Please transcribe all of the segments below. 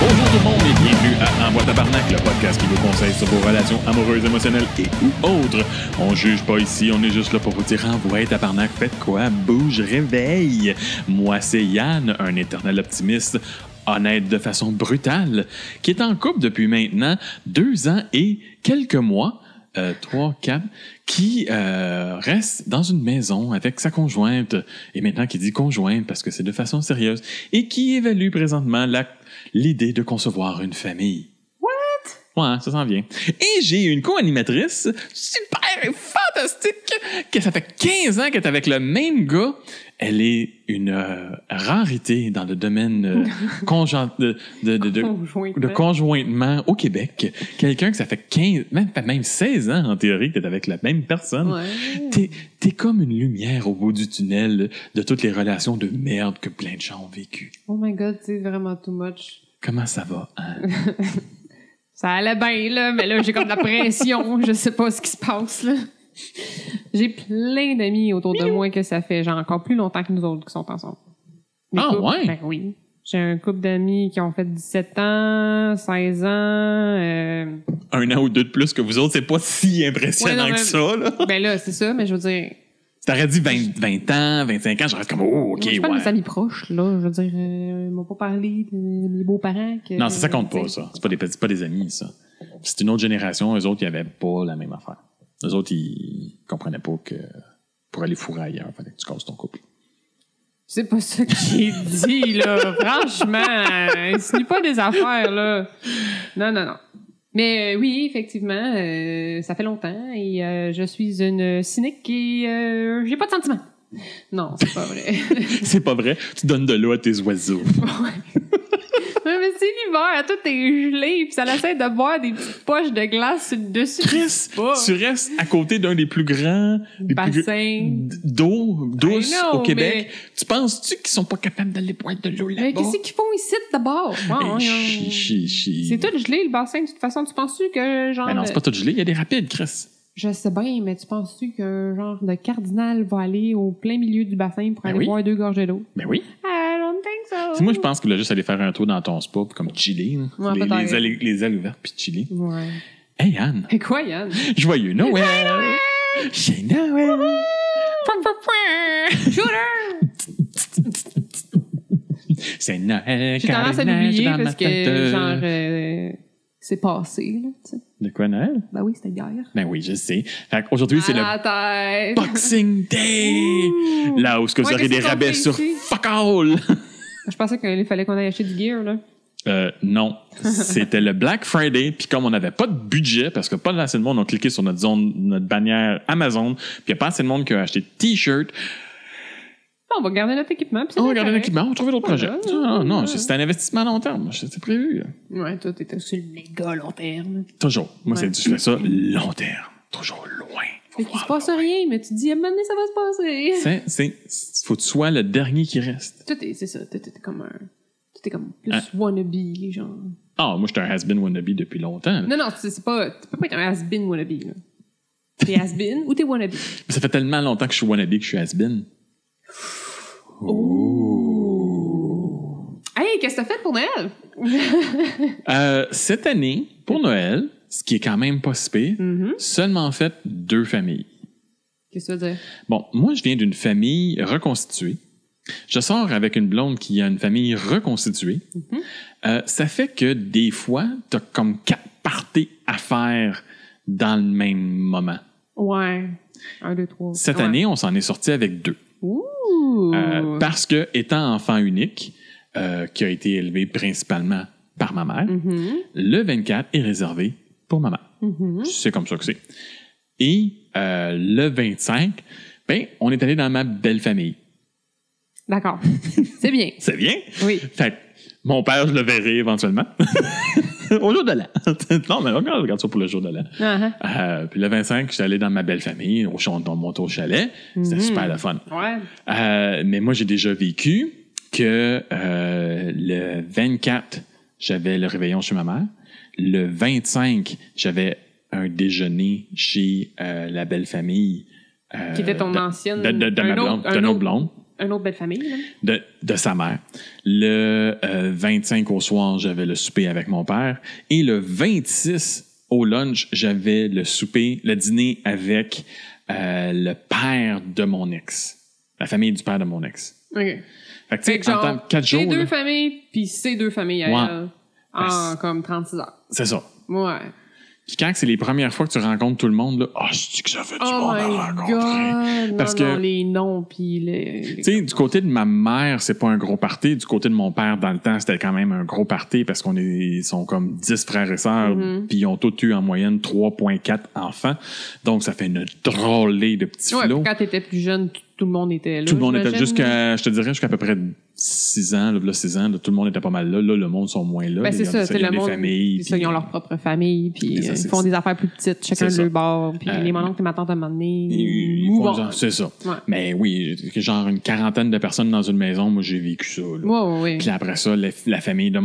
Bonjour tout le monde et bienvenue à Envoie Tabarnak, le podcast qui vous conseille sur vos relations amoureuses, émotionnelles et ou autres. On juge pas ici, on est juste là pour vous dire Envoie Tabarnak, faites quoi, bouge, réveille. Moi c'est Yann, un éternel optimiste, honnête de façon brutale, qui est en couple depuis maintenant 2 ans et quelques mois. 3, 4, qui reste dans une maison avec sa conjointe, et maintenant qui dit conjointe parce que c'est de façon sérieuse, et qui évalue présentement l'idée de concevoir une famille. What? Ouais, ça s'en vient. Et j'ai une co-animatrice super et fantastique, que ça fait 15 ans qu'elle est avec le même gars. Elle est une rarité dans le domaine de conjointement au Québec. Quelqu'un que ça fait 15, même 16 ans en théorie que t'es avec la même personne. Ouais. T'es comme une lumière au bout du tunnel de toutes les relations de merde que plein de gens ont vécues. Oh my God, c'est vraiment too much. Comment ça va, Anne? Ça allait bien, là, mais là, j'ai comme de la pression. Je sais pas ce qui se passe, là. J'ai plein d'amis autour de moi que ça fait genre encore plus longtemps que nous autres qui sont ensemble. Ouais? Ben oui. J'ai un couple d'amis qui ont fait 17 ans, 16 ans. 1 an ou 2 de plus que vous autres, c'est pas si impressionnant que ça, là. Ben là, c'est ça, mais je veux dire... Si t'aurais dit 20 ans, 25 ans, je reste comme, oh, OK, moi, je parle de mes amis proches, là. Je veux dire, ils m'ont pas parlé de mes beaux-parents. Non, ça compte pas, ça. C'est pas des amis, ça. C'est une autre génération. Eux autres, ils avaient pas la même affaire. Eux autres, ils comprenaient pas que pour aller fourrer ailleurs, il fallait que tu casses ton couple. C'est pas ça que j'ai dit, là. Franchement, insinue pas des affaires, là. Non. Mais oui, effectivement, ça fait longtemps et je suis une cynique et j'ai pas de sentiments. Non, c'est pas vrai. C'est pas vrai? Tu donnes de l'eau à tes oiseaux. Ouais. Mais c'est l'hiver, tout est gelé, puis ça essaie de boire des petites poches de glace sur le dessus. Chris, tu restes à côté d'un des plus grands bassins d'eau douce au Québec. Mais... Tu penses-tu qu'ils sont pas capables d'aller boire de l'eau là-bas? Mais qu'est-ce qu'ils font ici d'abord? C'est tout gelé, le bassin. De toute façon, tu penses-tu que genre... Mais non, c'est pas tout gelé, il y a des rapides, Chris. Je sais bien, mais tu penses-tu qu'un genre de cardinal va aller au plein milieu du bassin pour aller boire 2 gorgées d'eau? Ben oui. I don't think so. T'sais, moi, je pense qu'il a juste aller faire un tour dans ton spa pour comme chiller. Ouais, les ailes ouvertes puis chiller. Ouais. Hey, Yann. Et quoi, Yann? Joyeux Noël! Chez Noël! Shooter! C'est Noël. J'ai tendance à l'oublier parce que, genre... c'est passé, là, tu sais. De quoi, Noël? Ben oui, c'était hier. Ben oui, je sais. Fait qu'aujourd'hui, c'est le Boxing Day! Ouh. Là où vous aurez des rabais sur fuck all! Je pensais qu'il fallait qu'on aille acheter du gear, là. Non. C'était le Black Friday, puis comme on n'avait pas de budget, parce que pas assez de monde ont cliqué sur notre bannière Amazon, puis il n'y a pas assez de monde qui a acheté t-shirts. On va garder notre équipement. On va garder l'équipement, on va trouver d'autres projets. Non, c'est un investissement à long terme. C'est prévu. Ouais, toi, t'es sur le méga long terme. Toujours. Moi, je fais ça long terme. Toujours loin. Il se passe rien, mais tu te dis, à un moment donné, ça va se passer. Faut que tu sois le dernier qui reste. C'est ça. T'es comme plus wannabe, genre. Ah, moi, j'étais un has-been wannabe depuis longtemps. Non, c'est pas... Tu peux pas être un has-been wannabe, là. T'es has-been ou t'es wannabe? Mais ça fait tellement longtemps que je suis wannabe que je suis has-been. Oh! Hey, qu'est-ce que t'as fait pour Noël? Cette année, pour Noël, ce qui est quand même pas si pire, seulement fait 2 familles. Qu'est-ce que ça veut dire? Bon, moi, je viens d'une famille reconstituée. Je sors avec une blonde qui a une famille reconstituée. Ça fait que des fois, t'as comme 4 parties à faire dans le même moment. Ouais. 1, 2, 3. Cette année, on s'en est sorti avec 2. Parce que, étant enfant unique, qui a été élevé principalement par ma mère, le 24 est réservé pour ma mère. C'est comme ça que c'est. Et le 25, on est allé dans ma belle famille. D'accord. C'est bien. C'est bien? Oui. Fait que mon père, je le verrai éventuellement. Au jour de l'an. Non, mais regarde ça pour le jour de l'an. Puis le 25, j'étais allé dans ma belle famille, on montait au chalet. C'était super le fun. Ouais. Mais moi, j'ai déjà vécu que le 24, j'avais le réveillon chez ma mère. Le 25, j'avais un déjeuner chez la belle famille. Qui était ton ancienne... De ma blonde, de notre blonde. Une autre belle famille, là. De sa mère. Le 25 au soir, j'avais le souper avec mon père. Et le 26 au lunch, j'avais le dîner avec le père de mon ex. La famille du père de mon ex. OK. Fait que, tu sais, en 4 jours... Ces deux familles, puis ces deux familles à elle, en comme 36 heures. C'est ça. Ouais. Puis quand c'est les premières fois que tu rencontres tout le monde, là, c'est que ça fait du monde à rencontrer. God! Parce non, que les noms, puis les... Tu sais, du côté de ma mère, c'est pas un gros party. Du côté de mon père, dans le temps, c'était quand même un gros party parce ils sont comme 10 frères et sœurs, puis ils ont tous eu en moyenne 3,4 enfants. Donc, ça fait une drôlée de petits flots. Ouais, quand t'étais plus jeune, tout le monde était là. Tout le monde était je te dirais, jusqu'à peu près 6 ans, là, 6 ans, là, tout le monde était pas mal là. Là, le monde sont moins là. Ben, c'est ça, c'est le monde. Familles, ils ont leur propre famille, puis ils font des affaires plus petites, chacun de leur bord, puis les mon oncle et ma tante à un moment donné. C'est ça. Ouais. Mais oui, genre une quarantaine de personnes dans une maison, moi, j'ai vécu ça. Ouais. Puis après ça, la famille de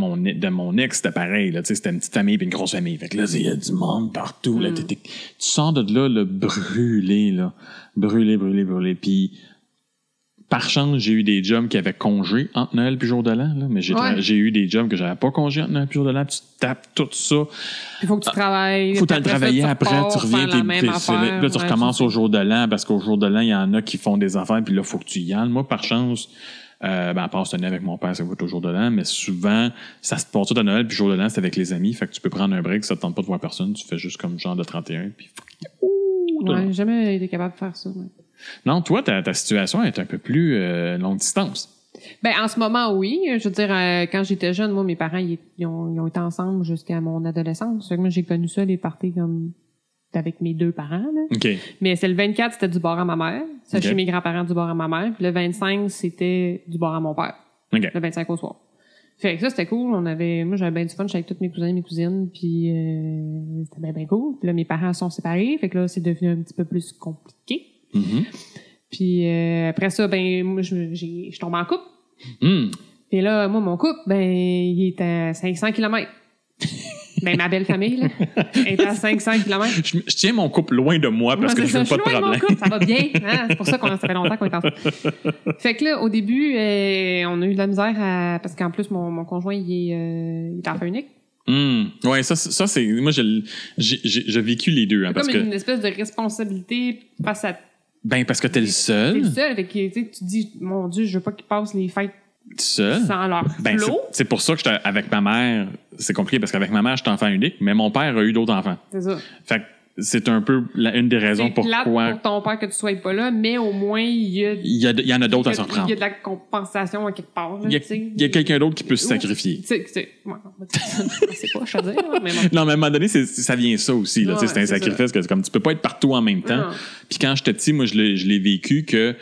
mon ex, c'était pareil. Là, c'était une petite famille puis une grosse famille. Fait que là, il y a du monde partout. Là, tu sors de là, le brûlé, là. Brûlé. Puis par chance, j'ai eu des jobs qui avaient congé entre Noël puis jour de l'an, là, mais j'ai eu des jobs que j'avais pas congé entre Noël puis jour de l'an, puis tu tapes tout ça. Il faut que tu travailles. Faut le travailler après, tu reviens, là, tu recommences au jour de l'an, parce qu'au jour de l'an, il y en a qui font des affaires, puis là, faut que tu y ailles. Moi, par chance, à part cette année avec mon père, ça va au jour de l'an, mais souvent, ça se passe tout à Noël, puis jour de l'an, c'est avec les amis, fait que tu peux prendre un break, ça te tente pas de voir personne, tu fais juste comme genre de 31, puis j'ai jamais été capable de faire ça. Ouais. Non, toi, ta situation est un peu plus longue distance. Ben, en ce moment, oui. Je veux dire, quand j'étais jeune, moi, mes parents, ils ont été ensemble jusqu'à mon adolescence. Fait que moi, j'ai connu ça, les parties comme avec mes deux parents. Là. Okay. Mais c'est le 24, c'était du bord à ma mère. C'est chez mes grands-parents du bord à ma mère. Puis le 25, c'était du bord à mon père. Okay. Le 25 au soir. Fait que ça, c'était cool. Moi, j'avais bien du fun. J'étais avec tous mes cousins et mes cousines. Puis c'était bien cool. Puis là, mes parents sont séparés. Fait que là, c'est devenu un petit peu plus compliqué. Mm-hmm. Puis après ça, ben moi, je tombe en couple. Mm. Puis là, moi, mon couple, ben il est à 500 km. Ben ma belle famille, là, est à 500 km. Je tiens mon couple loin de moi parce que je veux pas de problème. Mon couple, ça va bien. Hein? C'est pour ça ça fait longtemps qu'on est ensemble. Fait que là, au début, on a eu de la misère parce qu'en plus, mon conjoint, il est enfant unique. Ouais, ça c'est moi j'ai vécu les deux, hein, c'est parce comme que une espèce de responsabilité face à parce que t'es le seul. T'es le seul, fait que tu te dis mon Dieu, je veux pas qu'ils passent les fêtes seul. Sans leur flot. C'est pour ça que j'étais avec ma mère, c'est compliqué parce qu'avec ma mère, j'étais enfant unique, mais mon père a eu d'autres enfants. C'est ça. Fait que c'est un peu une des raisons pourquoi. C'est plate pour ton père que tu sois pas là, mais au moins, il y en a d'autres à s'en prendre. Il y a de la compensation à quelque part. Là, il y a quelqu'un d'autre qui peut se sacrifier. C'est pas, je veux dire. Mais bon. Non, mais à un moment donné, ça vient ça aussi. Là, c'est un sacrifice que comme tu peux pas être partout en même temps. Puis quand j'étais petit, moi, je l'ai vécu que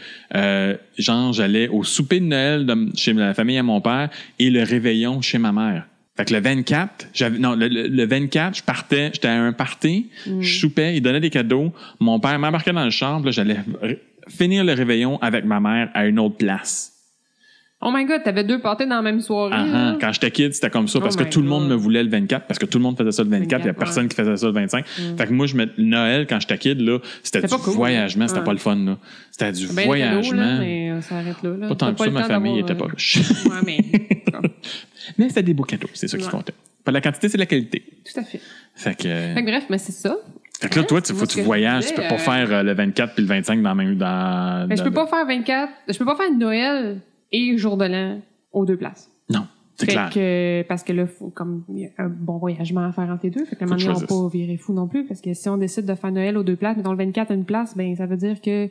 genre, j'allais au souper de Noël chez la famille à mon père et le réveillon chez ma mère. Fait que le 24, le 24, j'étais à un party, je soupais, il donnait des cadeaux. Mon père m'embarquait dans le char, là, j'allais finir le réveillon avec ma mère à une autre place. Oh my God, t'avais deux parties dans la même soirée. Quand j'étais kid, c'était comme ça, parce que tout le monde me voulait le 24, parce que tout le monde faisait ça le 24, il y a personne qui faisait ça le 25. Fait que moi, Noël, quand j'étais kid, là, c'était du voyagement, c'était pas le fun, là. C'était du voyagement. Là, mais ça arrête là. Pas tant que ça, ma famille était pas riche. Ouais, mais... Mais c'était des beaux cadeaux, c'est ça qui comptait. Pas la quantité, c'est la qualité. Tout à fait. Fait que bref, mais c'est ça. Fait que là, toi, faut que tu voyages, tu peux pas faire le 24 puis le 25 dans même je peux pas faire 24, je peux pas faire Noël et jour de l'an aux deux places. Non, c'est clair. Parce que là, il y a un bon voyagement à faire entre les deux. Fait que maintenant, on va pas virer fou non plus. Parce que si on décide de faire Noël aux deux places, mais dans le 24 à une place, ben, ça veut dire que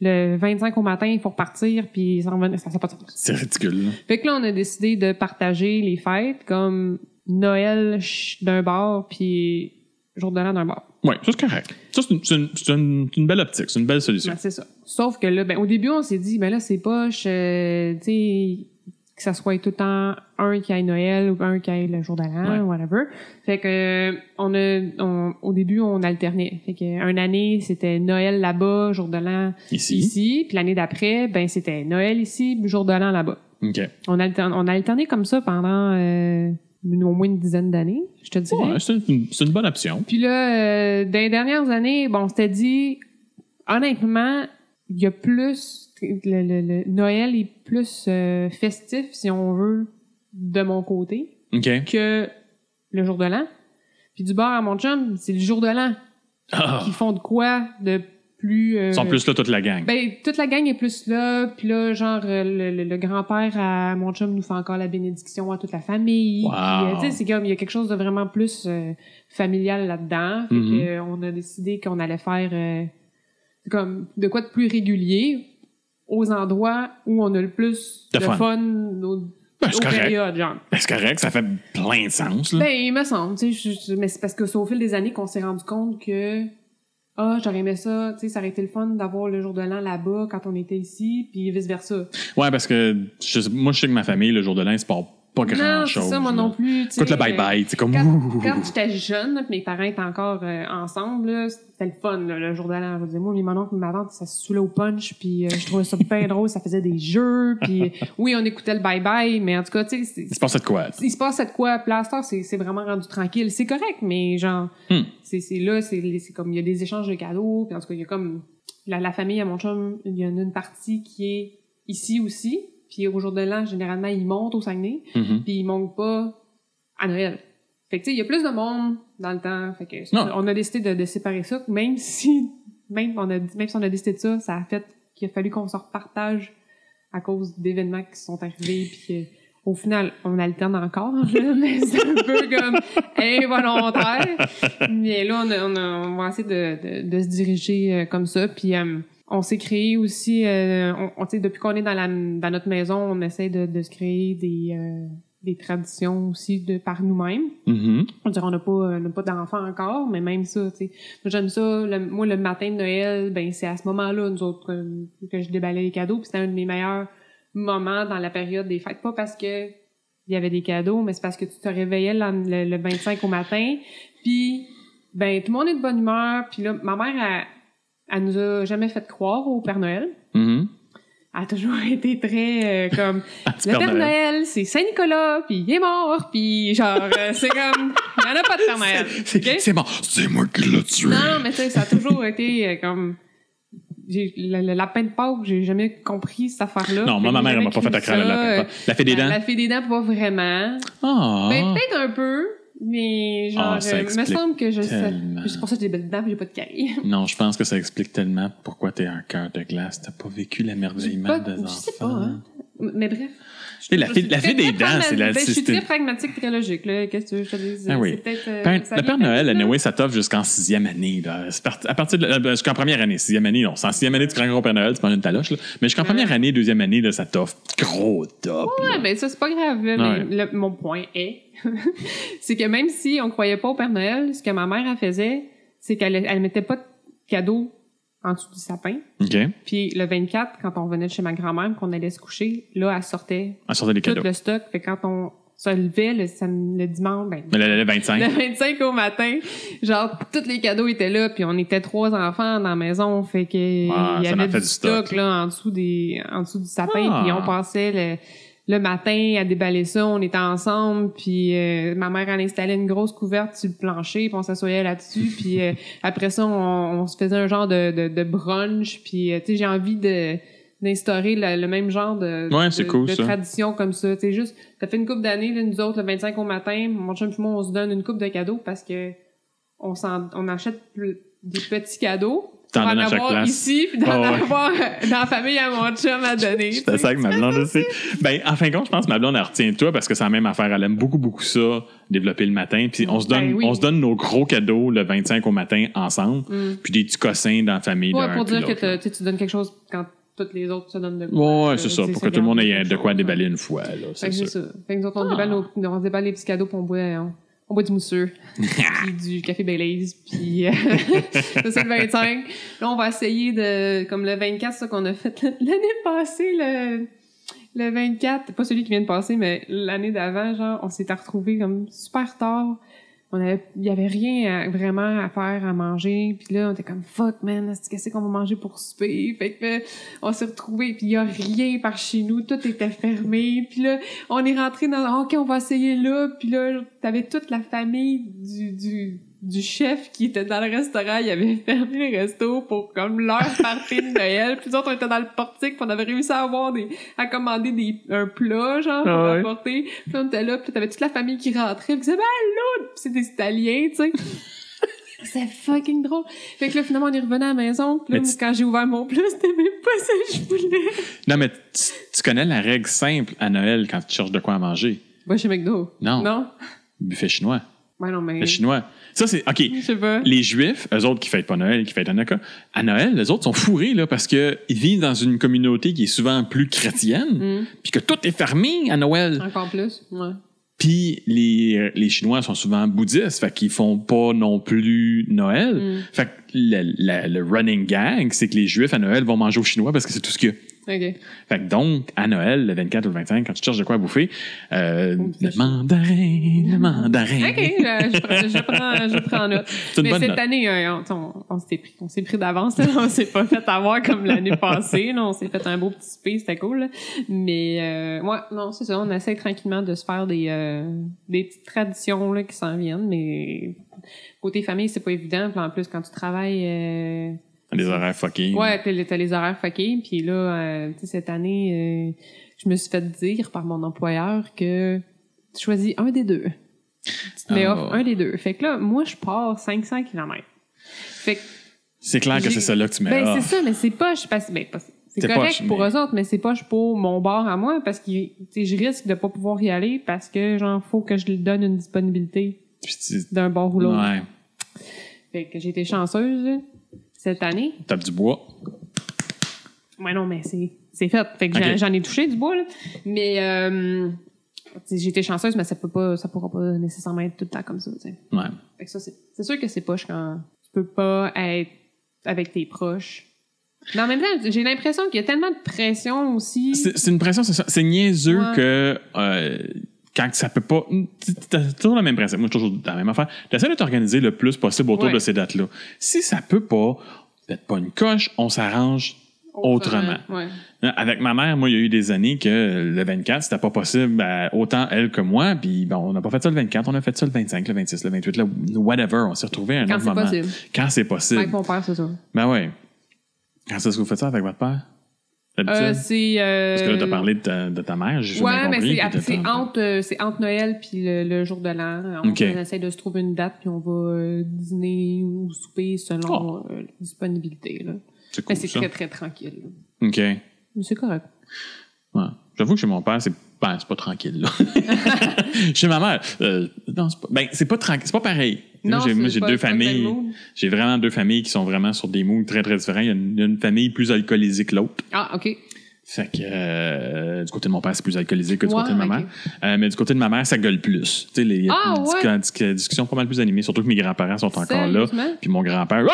le 25 au matin, il faut repartir, puis ça n'a pas de sens. C'est ridicule. Là. Fait que là, on a décidé de partager les fêtes comme Noël d'un bord, puis jour de l'an d'un bord. Oui, ça, c'est correct. Ça, c'est une belle optique, c'est une belle solution. Ben, c'est ça. Sauf que là, au début, on s'est dit, là, c'est poche, tu sais, que ça soit tout le temps un qui aille Noël ou un qui aille le jour de l'an, whatever. Fait que, au début, on alternait. Fait que, une année, c'était Noël là-bas, jour de l'an ici. Puis l'année d'après, c'était Noël ici, jour de l'an là-bas. OK. On a alterné comme ça pendant, au moins une dizaine d'années, je te dirais. Ouais, c'est une bonne option. Puis là, dans les dernières années, bon, on s'était dit, honnêtement, il y a plus... Le Noël est plus festif, si on veut, de mon côté, que le jour de l'an. Puis du bord à mon chum, c'est le jour de l'an. Qui font de quoi de plus... Ils sont plus là, toute la gang. Ben, toute la gang est plus là. Puis là, genre, le grand-père à mon chum nous fait encore la bénédiction à toute la famille. Wow. Puis, tu sais, c'est comme, il y a quelque chose de vraiment plus familial là-dedans. Fait que, on a décidé qu'on allait faire comme de quoi de plus régulier aux endroits où on a le plus de fun aux périodes, genre. Ben, c'est correct, ça fait plein de sens, là. Ben, il me semble, tu sais, mais c'est parce que c'est au fil des années qu'on s'est rendu compte que j'aurais aimé ça, tu sais, ça aurait été le fun d'avoir le jour de l'an là-bas quand on était ici, puis vice-versa. Ouais, parce que moi, je sais que ma famille, le jour de l'an, il se passe pas grand-chose. Non, c'est ça, moi non plus. Écoute le bye-bye, c'est comme... Quand j'étais jeune, que mes parents étaient encore ensemble, là, c'était le fun, là, le jour de l'an. Je veux dire, moi, mon oncle et ma tante, ça se saoulait au punch, puis je trouvais ça bien drôle, ça faisait des jeux, puis oui, on écoutait le bye-bye, mais en tout cas, tu sais... Il se passait de quoi? Il se passait de quoi? Puis là, à cette heure, c'est vraiment rendu tranquille. C'est correct, mais genre, c'est là, c'est comme, il y a des échanges de cadeaux, puis en tout cas, il y a comme... La famille à mon chum, il y en a une partie qui est ici aussi. Puis au jour de l'an, généralement, ils montent au Saguenay, puis ils montent pas à Noël. Fait que tu sais, il y a plus de monde dans le temps. Fait que on a décidé de séparer ça, même si on a décidé de ça, ça a fait qu'il a fallu qu'on se repartage à cause d'événements qui sont arrivés, puis au final, on alterne encore, là, mais c'est un peu comme involontaire. Mais là, on va essayer de se diriger comme ça, puis on s'est créé aussi, depuis qu'on est dans notre maison, on essaie de se créer des traditions aussi par nous-mêmes. Mm-hmm. On dirait on n'a pas d'enfants encore, mais même ça, tu sais. Moi, j'aime ça. Moi, le matin de Noël, ben c'est à ce moment-là, nous autres, que je déballais les cadeaux. Puis c'était un de mes meilleurs moments dans la période des fêtes. Pas parce que il y avait des cadeaux, mais c'est parce que tu te réveillais le 25 au matin. Puis, ben tout le monde est de bonne humeur. Puis là, ma mère, elle nous a jamais fait croire au Père Noël. Mm-hmm. Elle a toujours été très comme le Père Noël, c'est Saint-Nicolas, puis il est mort, puis genre c'est comme il y en a pas de Père Noël. C'est mort, c'est moi qui l'ai tué. Non, mais tu sais, ça a toujours été comme le lapin de Pâques, j'ai jamais compris cette affaire-là. Non, moi ma mère elle m'a pas fait accroire le lapin de Pâques. La fée des dents. La fée des dents pas vraiment. Ah. Ben peut-être un peu. Mais genre, il me semble que c'est pour ça que j'ai des belles dents et j'ai pas de caries. Non, je pense que ça explique tellement pourquoi t'es un cœur de glace. T'as pas vécu l'émerveillement des enfants. Je sais pas, hein. Mais bref. La fée des dents, c'est la... Je suis très pragmatique, très logique, là. Qu'est-ce que tu veux que je te dise? Ah oui. Le Père Noël, anyway, ça t'offre jusqu'en 6e année, là. À partir de, jusqu'en première année. 6e année, non. C'est en 6e année, tu prends un gros Père Noël, tu prends une taloche, là. Mais jusqu'en première année, 2e année, là, ça t'offre gros top. Ouais, mais ça, c'est pas grave, mais mon point est, c'est que même si on croyait pas au Père Noël, ce que ma mère, elle faisait, c'est qu'elle mettait pas de cadeaux en dessous du sapin. OK. Puis le 24, quand on revenait de chez ma grand-mère, qu'on allait se coucher, là, elle sortait des cadeaux. Tout le stock. Fait que quand on se levait le dimanche, le 25. Le 25 au matin, genre, tous les cadeaux étaient là, puis on était 3 enfants dans la maison, fait que il y avait du stock là, en dessous du sapin, puis on passait le matin à déballer ça, on était ensemble, puis ma mère elle installait une grosse couverte sur le plancher, puis on s'assoyait là-dessus, puis après ça on se faisait un genre de brunch, puis tu sais j'ai envie d'instaurer le même genre de tradition comme ça, tu sais juste ça fait une couple d'années là, nous autres le 25 au matin, mon chum et moi on se donne une coupe de cadeaux parce que on achète des petits cadeaux. Pour en avoir ici, puis d'en avoir dans la famille à mon chum à donner. C'est ça que ma blonde aussi. Ben, en fin de compte, je pense que ma blonde, elle retient toi parce que c'est la même affaire. Elle aime beaucoup, beaucoup ça, développer le matin. Puis on se donne nos gros cadeaux le 25 au matin ensemble. Puis des petits cossins dans la famille. Ouais, pour dire que tu donnes quelque chose quand toutes les autres se donnent de quoi. Ouais, c'est ça. Pour que tout le monde ait de quoi déballer une fois. Là, c'est ça. Fait que nous autres, on déballe les petits cadeaux puis on boit du mousseux, puis du café Baileys, puis ça c'est le 25. Là, on va essayer comme le 24, ça qu'on a fait l'année passée, le 24, pas celui qui vient de passer, mais l'année d'avant, genre, on s'était retrouvés comme super tard. il y avait rien vraiment à faire, à manger. Puis là, on était comme, fuck, man, qu'est-ce qu'on va manger pour souper? Fait que là, on s'est retrouvés, puis il y a rien par chez nous. Tout était fermé. Puis là, on est rentré dans, OK, on va essayer là. Puis là, t'avais toute la famille du chef qui était dans le restaurant. Il avait fermé le resto pour comme leur party de Noël. Puis nous autres, on était dans le portique, puis on avait réussi à commander un plat, genre, pour apporter. Puis on était là, puis t'avais toute la famille qui rentrait, puis disait, ben allô! Puis c'est des Italiens, tu sais. C'est fucking drôle. Fait que là, finalement, on est revenu à la maison. Puis là, quand j'ai ouvert mon plat, c'était même pas ça que je voulais. Non, mais tu connais la règle simple à Noël quand tu cherches de quoi à manger? Va chez McDo. Non. Buffet chinois. Ouais, non, mais... Le chinois. Ça, c'est... OK. Je sais pas. Les Juifs, eux autres qui fêtent pas Noël, qui fêtent Hanouka, à Noël, les autres sont fourrés, là, parce que ils vivent dans une communauté qui est souvent plus chrétienne, puis que tout est fermé à Noël. Encore plus, ouais. Puis les Chinois sont souvent bouddhistes, fait qu'ils font pas non plus Noël. Fait que le running gag, c'est que les Juifs à Noël vont manger au Chinois parce que c'est tout ce qu'il y a. OK. Fait que donc, à Noël, le 24 ou le 25, quand tu cherches de quoi à bouffer, le mandarin. OK, je prends note. Mais cette note. année, on s'est pris d'avance. Là. On s'est pas fait avoir comme l'année passée. Là. On s'est fait un beau petit souper, c'était cool. Là. Mais, ouais, non, c'est ça. On essaie tranquillement de se faire des petites traditions là, qui s'en viennent. Mais côté famille, c'est pas évident. Puis en plus, quand tu travailles... Les horaires fuckés. Ouais, t'as les horaires fuckés. Puis là, tu sais, cette année, je me suis fait dire par mon employeur que tu choisis un des deux. Tu te mets off un des deux. Fait que là, moi, je pars 500 km. Fait que... C'est clair que c'est ça là que tu mets off. Ben, c'est ça, mais c'est poche. C'est correct poche, pour eux autres, mais c'est poche pour mon bar à moi parce que je risque de pas pouvoir y aller parce que, genre, faut que je lui donne une disponibilité d'un bar ou l'autre. Ouais. Fait que j'ai été chanceuse, là. Cette année. Tape du bois. Ouais, non, mais c'est fait. Fait que j'en ai touché du bois, là. Mais, j'ai été chanceuse, mais ça pourra pas nécessairement être tout le temps comme ça, tu sais. Ouais. Fait que ça, c'est sûr que c'est poche quand tu peux pas être avec tes proches. Mais en même temps, j'ai l'impression qu'il y a tellement de pression aussi. C'est une pression, c'est niaiseux que, quand ça peut pas... T'as toujours la même principe. Moi, je suis toujours dans la même affaire. T'essaies de t'organiser le plus possible autour de ces dates-là. Si ça peut pas, peut-être pas une coche, on s'arrange autrement. Ouais. Avec ma mère, moi, il y a eu des années que le 24, c'était pas possible, autant elle que moi. Puis bon, on n'a pas fait ça le 24, on a fait ça le 25, le 26, le 28, là, whatever. On s'est retrouvés à un autre moment. Possible. Quand c'est possible. Avec mon père, c'est ça. Ben ouais. Quand est-ce que vous faites ça avec votre père? C'est Parce que là, t'as parlé de ta mère, j'ai jamais compris. Mais c'est entre Noël puis le jour de l'an. On essaie de se trouver une date puis on va dîner ou souper selon la disponibilité. Là. C'est cool, mais c'est très, très tranquille. Là. OK. Mais c'est correct. Ouais. J'avoue que chez mon père, c'est pas tranquille, là. Chez ma mère, non, c'est pas tranquille, c'est pas pareil. Non, moi, j'ai deux familles. J'ai vraiment deux familles qui sont vraiment sur des moods très, très différents. Il y a une famille plus alcoolisée que l'autre. Ah, OK. Fait que du côté de mon père, c'est plus alcoolisé que du côté de ma mère. Mais du côté de ma mère, ça gueule plus. Tu sais, il y a une discussion pas mal plus animée, surtout que mes grands-parents sont encore là. Puis mon grand-père...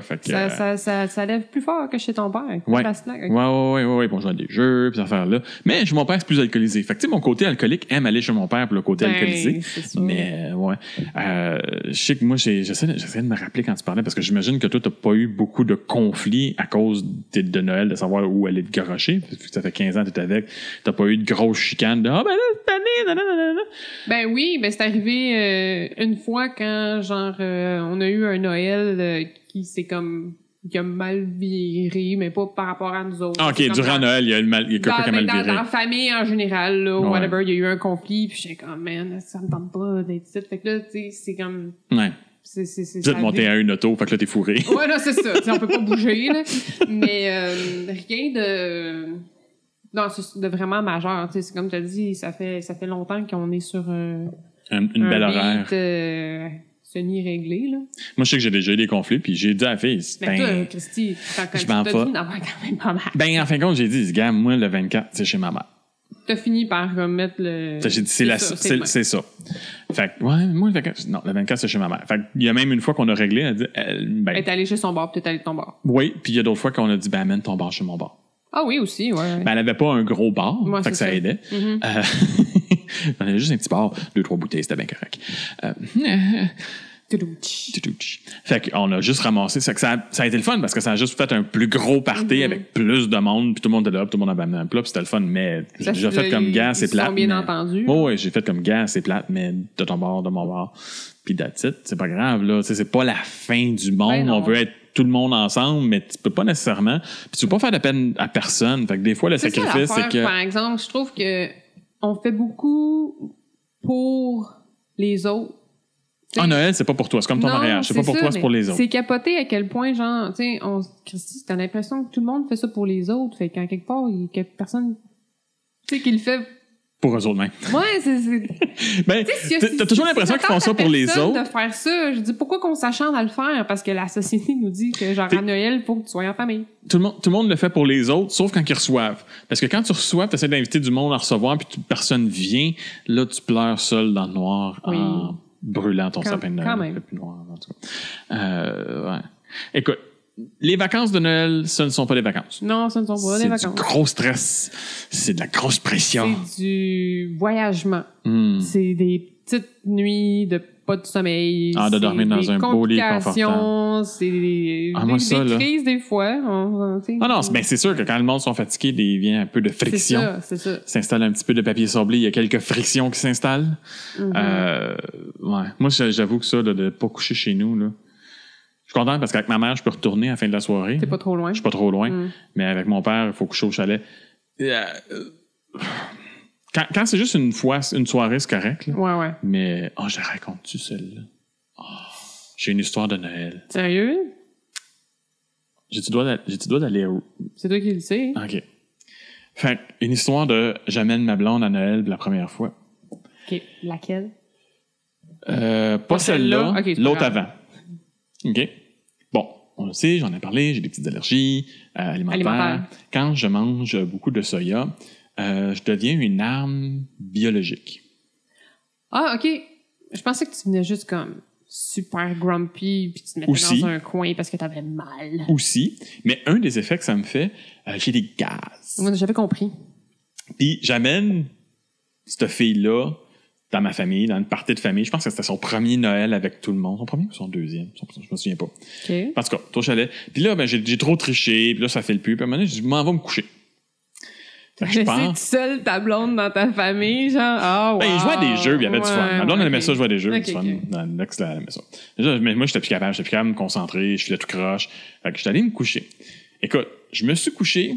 Fait que, ça lève plus fort que chez ton père. Ouais. Ouais. Pour jouer à des jeux, puis ces affaires-là. Mais chez mon père, c'est plus alcoolisé. Fait que, tu sais, mon côté alcoolique aime aller chez mon père pour le côté alcoolisé. Mais, je sais que moi, j'essaie de me rappeler quand tu parlais, parce que j'imagine que toi, t'as pas eu beaucoup de conflits à cause de Noël, de savoir où aller te garocher. Ça fait 15 ans que t'es avec. T'as pas eu de grosses chicanes de « Ah, ben là, cette année, nanana. » Ben oui, c'est arrivé une fois quand, genre, on a eu un Noël qui a mal viré, mais pas par rapport à nous autres. Ah, OK, durant Noël, il y a quelqu'un qui a mal viré. Dans la famille, en général, là, whatever, il y a eu un conflit, puis j'étais comme, man, ça me tente pas d'être ici. Fait que là, tu sais, c'est comme... Ouais. Tu vas te monter à une auto, fait que là, t'es fourré. Ouais, là, c'est ça. On peut pas bouger, là. Mais rien de... Non, c'est de vraiment majeur. C'est comme tu as dit, ça fait longtemps qu'on est sur une belle horaire. Semi-réglé, là. Moi, je sais que j'ai déjà eu des conflits, puis j'ai dit à la fille... Mais toi, Christy, tu t'as dû en avoir quand même pas mal. En fin de compte, j'ai dit, gars, moi, le 24, c'est chez ma mère. T'as fini par mettre le... J'ai dit, c'est ça. Fait que, ouais, moi, le 24, c'est chez ma mère. Fait il y a même une fois qu'on a réglé, elle a dit, elle est allée chez son bar, puis t'es allé de ton bar. Oui, puis il y a d'autres fois qu'on a dit, amène ton bar chez mon bar. Ah oui, aussi, ouais. Elle avait pas un gros bar, fait que ça aidait. J'en avais juste un petit bar, 2-3 bouteilles, c'était bien correct. Fait qu'on a juste ramassé. Ça a été le fun parce que ça a juste fait un plus gros party avec plus de monde, puis tout le monde était là, puis tout le monde avait amené un plat, puis c'était le fun. Mais j'ai déjà fait comme gars, c'est plate. Ils sont bien entendus. Oui, j'ai fait comme gars, c'est plate, mais de ton bord, de mon bord. Puis that's it, c'est pas grave, là. T'sais, c'est pas la fin du monde. On veut être tout le monde ensemble, mais tu peux pas nécessairement. Puis tu peux pas faire de peine à personne. Fait que des fois, le sacrifice, c'est que. Par exemple, je trouve que on fait beaucoup pour les autres. Ah, Noël, c'est pas pour toi. C'est comme ton mariage. C'est pas pour toi, c'est pour les autres. C'est capoté à quel point, genre, tu sais, Christy, t'as l'impression que tout le monde fait ça pour les autres. Fait qu'en quelque part, il y a personne, tu sais, qui le fait pour eux autres mêmes. Ouais, c'est... Ben, t'as toujours l'impression qu'ils font ça pour les autres. De faire ça, je dis, pourquoi qu'on s'acharne à le faire? Parce que la société nous dit que, genre, à Noël, il faut que tu sois en famille. Tout le monde le fait pour les autres, sauf quand ils reçoivent. Parce que quand tu reçois, tu essaies d'inviter du monde à recevoir, puis personne vient, là, tu pleures seul dans le noir en brûlant ton sapin de Noël. Quand même. Le plus noir, en tout cas. Ouais. Écoute, les vacances de Noël, ce ne sont pas des vacances. Non, ce ne sont pas des vacances. C'est du gros stress. C'est de la grosse pression. C'est du voyagement. C'est des petites nuits de pas de sommeil. Ah, de dormir dans un beau lit confortable. C'est des crises des fois. Non, c'est sûr que quand le monde sont fatigués, il vient un peu de friction. C'est ça. S'installe un petit peu de papier sablé. Il y a quelques frictions qui s'installent. Ouais. Moi, j'avoue que ça, de ne pas coucher chez nous, là. Je suis content parce qu'avec ma mère, je peux retourner à la fin de la soirée. T'es pas trop loin. Je suis pas trop loin. Mais avec mon père, il faut coucher au chalet. Quand c'est juste une soirée, c'est correct. Là. Ouais. Mais, je la raconte-tu, celle-là? J'ai une histoire de Noël. Sérieux? J'ai-tu droit d'aller où? C'est toi qui le sais. OK. Fait une histoire de j'amène ma blonde à Noël la première fois. OK. Laquelle? Pas celle-là, okay, l'autre avant. OK? Bon, on le sait, j'en ai parlé, j'ai des petites allergies alimentaires. Quand je mange beaucoup de soya, je deviens une arme biologique. Ah, OK. Je pensais que tu venais juste comme super grumpy puis tu te mettais dans un coin parce que t'avais mal. Aussi. Mais un des effets que ça me fait, j'ai des gaz. Moi, j'avais compris. Puis j'amène cette fille-là dans ma famille, dans une partie de famille. Je pense que c'était son premier Noël avec tout le monde. Son premier ou son deuxième? Je me souviens pas. Okay. En tout cas, au chalet. Puis là, j'ai trop triché. Puis là, ça fait le plus. Puis à un moment donné, je m'en vais me coucher. Je pense. Seule ta blonde dans ta famille, genre, wow. Je jouais à des jeux, puis il y avait du fun. Ma blonde, elle aimait ça, jouer à des jeux. Okay, du fun. L'ex, elle aimait ça. Mais moi, j'étais plus capable de me concentrer. Je faisais tout croche. Fait que j'étais allé me coucher. Écoute, je me suis couché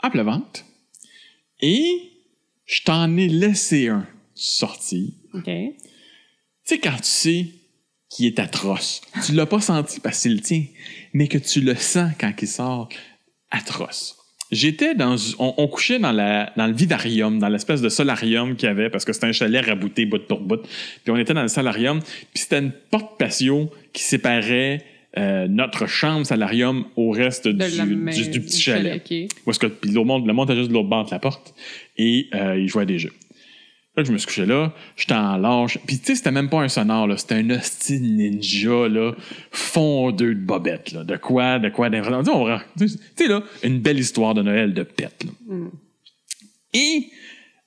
à pleuvante et je t'en ai laissé un sorti. OK. Tu sais, quand tu sais qu'il est atroce, tu l'as pas senti parce que c'est le tien, mais que tu le sens quand il sort atroce. J'étais on couchait dans le vivarium, dans l'espèce de solarium qu'il y avait, parce que c'était un chalet rabouté bout pour bout. Puis on était dans le solarium, puis c'était une porte patio qui séparait notre chambre solarium au reste du petit chalet. Okay. Puis le monde était juste de l'autre bord de la porte, et ils jouaient à des jeux. Là, je me suis couché là, j'étais en lâche. Puis, tu sais, c'était même pas un sonore, là. C'était un hostie ninja, là, fondeux de bobette, là. De quoi d'infernal. Tu sais, là, une belle histoire de Noël de pète, là. Et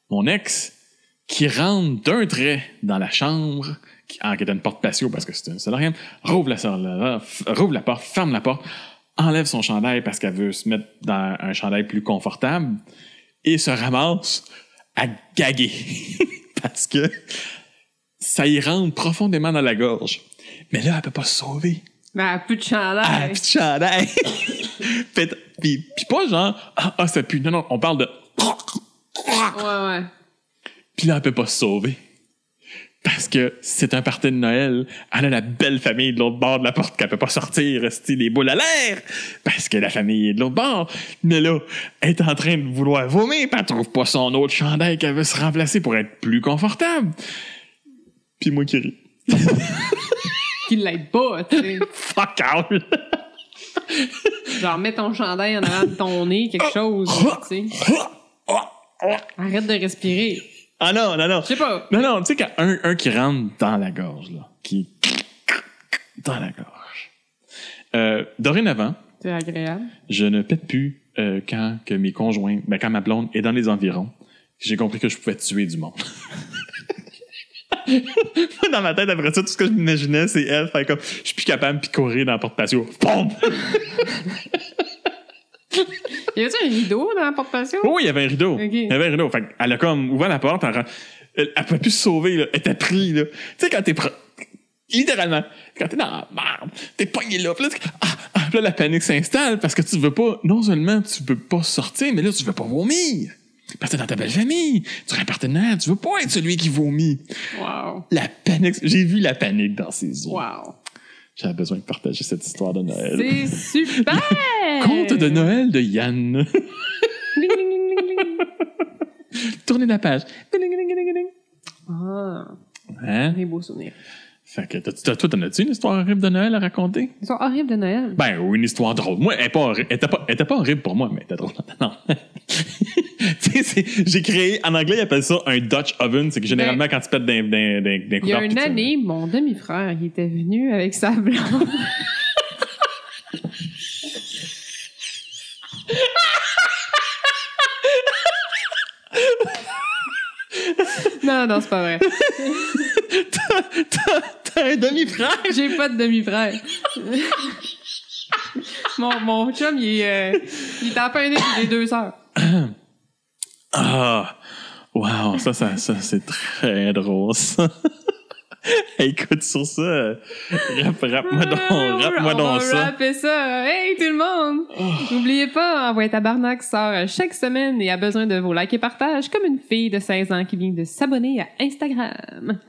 mon ex, qui rentre d'un trait dans la chambre, qui était une porte patio parce que c'était un solarium, rouvre la porte, ferme la porte, enlève son chandail parce qu'elle veut se mettre dans un chandail plus confortable et se ramasse à gaguer parce que ça y rentre profondément dans la gorge. Mais là, elle peut pas se sauver. Mais elle a plus de chandail. Puis pas genre, ça pue. Non, on parle de... Ouais. Puis là, elle peut pas se sauver. Parce que c'est un party de Noël. Elle a la belle famille de l'autre bord de la porte qu'elle peut pas sortir, rester les boules à l'air. Parce que la famille est de l'autre bord. Mais là, elle est en train de vouloir vomir, puis elle trouve pas son autre chandail qu'elle veut se remplacer pour être plus confortable. Puis moi qui ris. Qui l'aide pas, tu sais. Fuck out! Genre, mets ton chandail en avant de ton nez, quelque chose, tu sais. Arrête de respirer. Ah non. Je sais pas. Non, tu sais, quand un qui rentre dans la gorge, là. Dans la gorge. Dorénavant. C'est agréable. Je ne pète plus quand ma blonde est dans les environs. J'ai compris que je pouvais tuer du monde. Moi, dans ma tête, après ça, tout ce que je m'imaginais, c'est elle faire comme, je suis plus capable, puis courir dans la porte patio. Pom! Y avait-tu un rideau dans la porte patio? Oui, il y avait un rideau. Okay. Il y avait un rideau. Fait qu'elle a comme ouvert la porte, elle pouvait plus se sauver, là. Elle était prise, là. Tu sais, quand t'es littéralement, quand t'es dans la merde, t'es pogné là, puis là, la panique s'installe parce que tu veux pas, non seulement tu veux pas sortir, mais là, tu veux pas vomir. Parce que t'es dans ta belle famille, tu es un partenaire, tu veux pas être celui qui vomit. Wow. La panique, j'ai vu la panique dans ses yeux. Wow. J'avais besoin de partager cette histoire de Noël. C'est super! Conte de Noël de Yann. Ling, ling, ling, ling, ling. Tournez la page. Ah, Hein? des beaux souvenirs. Fait que, toi, t'en as-tu une histoire horrible de Noël à raconter? Ils sont horribles de Noël. Ben, ou une histoire drôle. Moi, elle était pas horrible pour moi, mais elle était drôle. Non. Tu sais, j'ai créé, en anglais, ils appellent ça un Dutch oven. C'est que généralement, quand tu pètes d'un Il y a une année, mon demi-frère, il était venu avec sa blonde. Non, c'est pas vrai. T'as un demi-frère? J'ai pas de demi-frère. mon chum, il est en fin d'année, il a 2 sœurs. Ah! Wow, ça c'est très drôle, ça. Écoute, sur ça, rappe-moi donc On va ça. rapper ça. Hey, tout le monde! N'oubliez pas, Envoie Tabarnak sort chaque semaine et a besoin de vos likes et partages comme une fille de 16 ans qui vient de s'abonner à Instagram.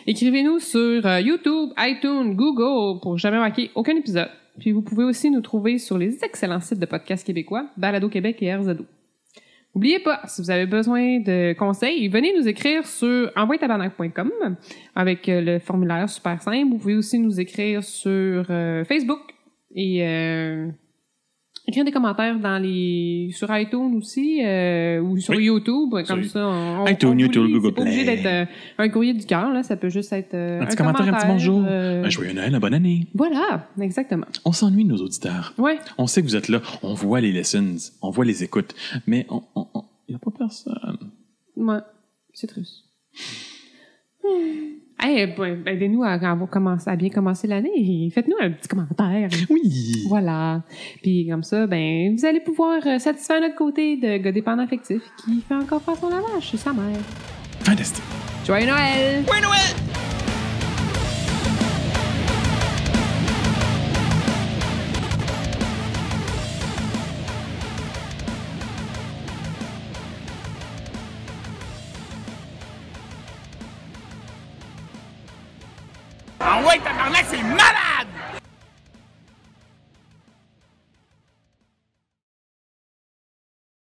Écrivez-nous sur YouTube, iTunes, Google pour jamais manquer aucun épisode. Puis vous pouvez aussi nous trouver sur les excellents sites de podcasts québécois, Balado Québec et RZO. N'oubliez pas, si vous avez besoin de conseils, venez nous écrire sur envoyetabarnak.com avec le formulaire super simple. Vous pouvez aussi nous écrire sur Facebook et écrire des commentaires sur iTunes aussi ou sur YouTube. Comme ça, iTunes, YouTube, Google Play. C'est pas obligé d'être un courrier du cœur, là. Ça peut juste être un petit commentaire, un petit bonjour. Un joyeux Noël, une bonne année. Voilà, exactement. On s'ennuie de nos auditeurs. Ouais. On sait que vous êtes là. On voit les lessons. On voit les écoutes. Mais il n'y a pas personne. Ouais, c'est triste. Hey, aidez-nous à bien commencer l'année. Faites-nous un petit commentaire. Oui. Voilà. Puis comme ça, vous allez pouvoir satisfaire notre côté de gars dépendant affectif qui fait encore faire son lavage chez sa mère. Fantastique. Joyeux Noël! Joyeux Noël! Ah ouais, tabarnak, c'est malade!